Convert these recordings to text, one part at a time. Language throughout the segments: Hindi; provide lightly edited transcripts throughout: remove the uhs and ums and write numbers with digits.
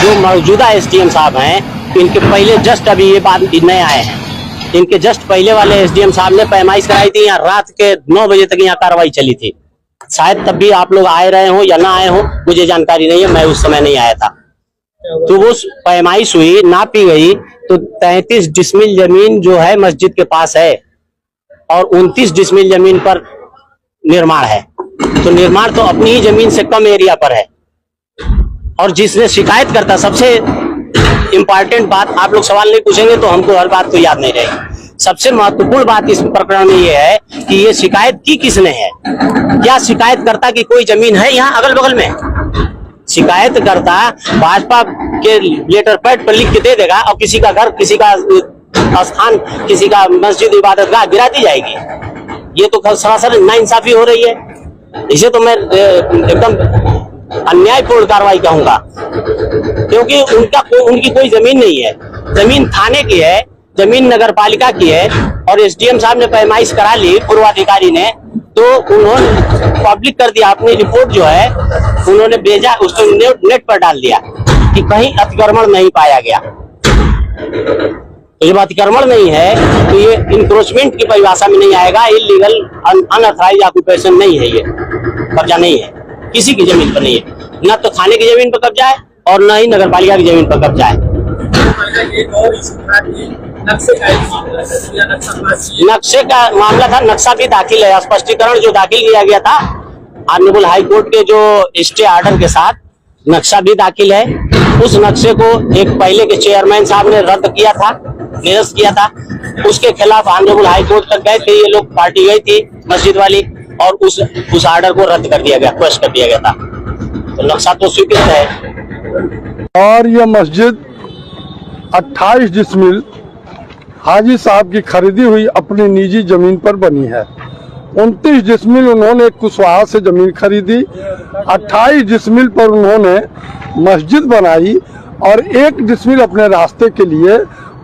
जो मौजूदा एसडीएम साहब हैं, इनके पहले जस्ट अभी ये बात नए आए हैं, इनके जस्ट पहले वाले एसडीएम साहब ने पैमाइश कराई थी। यहाँ रात के 9 बजे तक यहाँ कार्रवाई चली थी। शायद तब भी आप लोग आए रहे हो या ना आए हो, मुझे जानकारी नहीं है, मैं उस समय नहीं आया था। तो वो पैमाइश हुई, नापी गई, तो 33 डिसमिल जमीन जो है मस्जिद के पास है और 29 डिसमिल जमीन पर निर्माण है। तो निर्माण तो अपनी ही जमीन से कम एरिया पर है। और जिसने शिकायत करता, सबसे इंपॉर्टेंट बात, आप लोग सवाल नहीं पूछेंगे तो हमको हर बात तो याद नहीं रहेगी। सबसे महत्वपूर्ण बात इस प्रकरण में ये है कि ये शिकायत की किसने है। क्या शिकायत करता कि कोई जमीन है यहाँ अगल बगल में? शिकायत करता भाजपा के लेटर पैड पर लिख के दे देगा और किसी का घर, किसी का स्थान, किसी का मस्जिद इबादतगाह गिरा दी जाएगी। ये तो सरासर नाइंसाफी हो रही है। इसे तो मैं एकदम अन्यायपूर्ण कार्रवाई कहूंगा, क्योंकि उनकी कोई जमीन नहीं है। जमीन थाने की है, जमीन नगर पालिका की है और एसडीएम साहब ने पैमाइश करा ली पूर्वाधिकारी ने, तो उन्होंने पब्लिक कर दिया। अपनी रिपोर्ट जो है उन्होंने भेजा, उसको नेट पर डाल दिया कि कहीं अतिक्रमण नहीं पाया गया। तो जब अतिक्रमण नहीं है तो ये इंक्रोचमेंट की परिभाषा में नहीं आएगा। इलीगल अनऑथराइज्ड ऑक्यूपेशन नहीं है, ये कब्जा नहीं है, किसी की जमीन पर नहीं है। न तो थाने की जमीन पर कब्जा है और न ही नगर पालिका की जमीन पर कब्जा है। नक्शे का मामला था, नक्शा भी दाखिल है। स्पष्टीकरण जो दाखिल किया गया था ऑनरेबल हाई कोर्ट के जो स्टे ऑर्डर के साथ, नक्शा भी दाखिल है। उस नक्शे को एक पहले के चेयरमैन साहब ने रद्द किया था, निरस्त किया था। उसके खिलाफ ऑनरेबल हाई कोर्ट तक गए थे, ये लोग पार्टी गई थी मस्जिद वाली, और उस ऑर्डर को रद्द कर दिया गया, क्वेश्चन कर दिया गया था। तो नक्शा तो स्वीकृत है। और ये मस्जिद 28 डिसमिल हाजी साहब की खरीदी हुई अपनी निजी जमीन पर बनी है। 29 डिसमिल उन्होंने कुशवाहा से जमीन खरीदी, 28 डिसमिल पर उन्होंने मस्जिद बनाई और 1 डिसमिल अपने रास्ते के लिए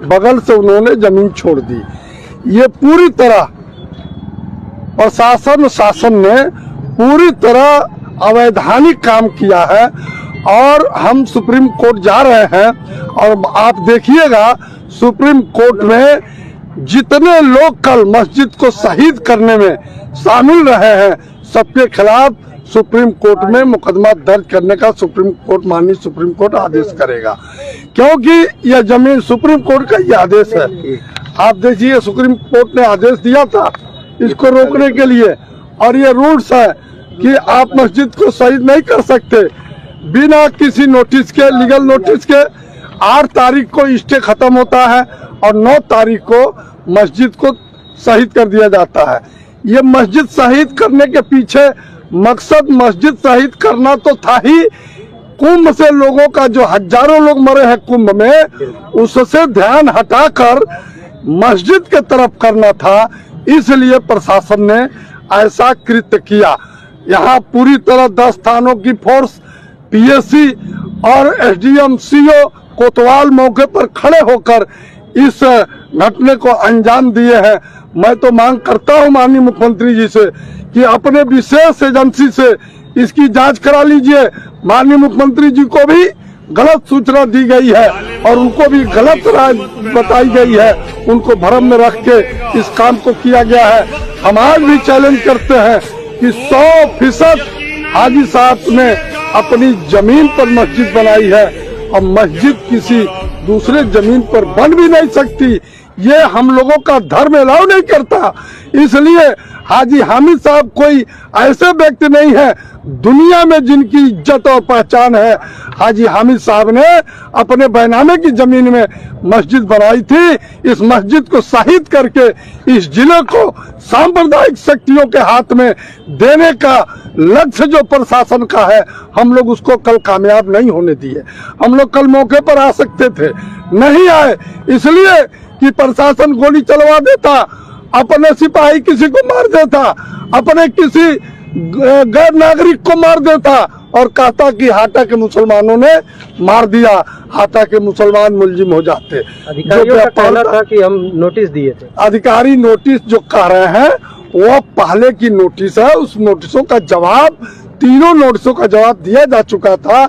बगल से उन्होंने जमीन छोड़ दी। ये पूरी तरह प्रशासन शासन ने पूरी तरह अवैधानिक काम किया है और हम सुप्रीम कोर्ट जा रहे हैं। और आप देखिएगा सुप्रीम कोर्ट में जितने लोग कल मस्जिद को शहीद करने में शामिल रहे हैं, सबके खिलाफ सुप्रीम कोर्ट में मुकदमा दर्ज करने का माननीय सुप्रीम कोर्ट आदेश करेगा, क्योंकि यह जमीन सुप्रीम कोर्ट का ये आदेश है। आप देखिए सुप्रीम कोर्ट ने आदेश दिया था इसको रोकने के लिए, और ये रूल्स है कि आप मस्जिद को शहीद नहीं कर सकते बिना किसी नोटिस के, लीगल नोटिस के। 8 तारीख को स्टे खत्म होता है और 9 तारीख को मस्जिद को शहीद कर दिया जाता है। ये मस्जिद शहीद करने के पीछे मकसद मस्जिद शहीद करना तो था ही, कुंभ से लोगों का जो हजारों लोग मरे हैं कुंभ में, उससे ध्यान हटाकर मस्जिद के तरफ करना था। इसलिए प्रशासन ने ऐसा कृत्य किया। यहाँ पूरी तरह 10 थानों की फोर्स, पीएससी और एसडीएम सीओ कोतवाल मौके पर खड़े होकर इस घटने को अंजाम दिए हैं। मैं तो मांग करता हूं माननीय मुख्यमंत्री जी से कि अपने विशेष एजेंसी से इसकी जांच करा लीजिए। माननीय मुख्यमंत्री जी को भी गलत सूचना दी गई है और उनको भी गलत राय बताई गई है, उनको भ्रम में रख के इस काम को किया गया है। हम आज भी चैलेंज करते हैं कि 100% हाजी साहब ने अपनी जमीन पर मस्जिद बनाई है और मस्जिद किसी दूसरे जमीन पर बन भी नहीं सकती। ये हम लोगों का धर्म अलाउ नहीं करता। इसलिए हाजी हामिद साहब कोई ऐसे व्यक्ति नहीं है दुनिया में जिनकी इज्जत और पहचान है। हाजी हामिद साहब ने अपने बैनामे की जमीन में मस्जिद बनाई थी। इस मस्जिद को शहीद करके इस जिले को सांप्रदायिक शक्तियों के हाथ में देने का लक्ष्य जो प्रशासन का है, हम लोग उसको कल कामयाब नहीं होने दिए। हम लोग कल मौके पर आ सकते थे, नहीं आए, इसलिए कि प्रशासन गोली चलवा देता, अपने सिपाही किसी को मार देता, अपने किसी गैर नागरिक को मार देता और कहता कि हाटा के मुसलमानों ने मार दिया, हाटा के मुसलमान मुलजिम हो जाते। अधिकारियों का कहना था कि हम नोटिस दिए थे। अधिकारी नोटिस जो कह रहे हैं वो पहले की नोटिस है। उस नोटिसों का जवाब, तीनों नोटिसों का जवाब दिया जा चुका था।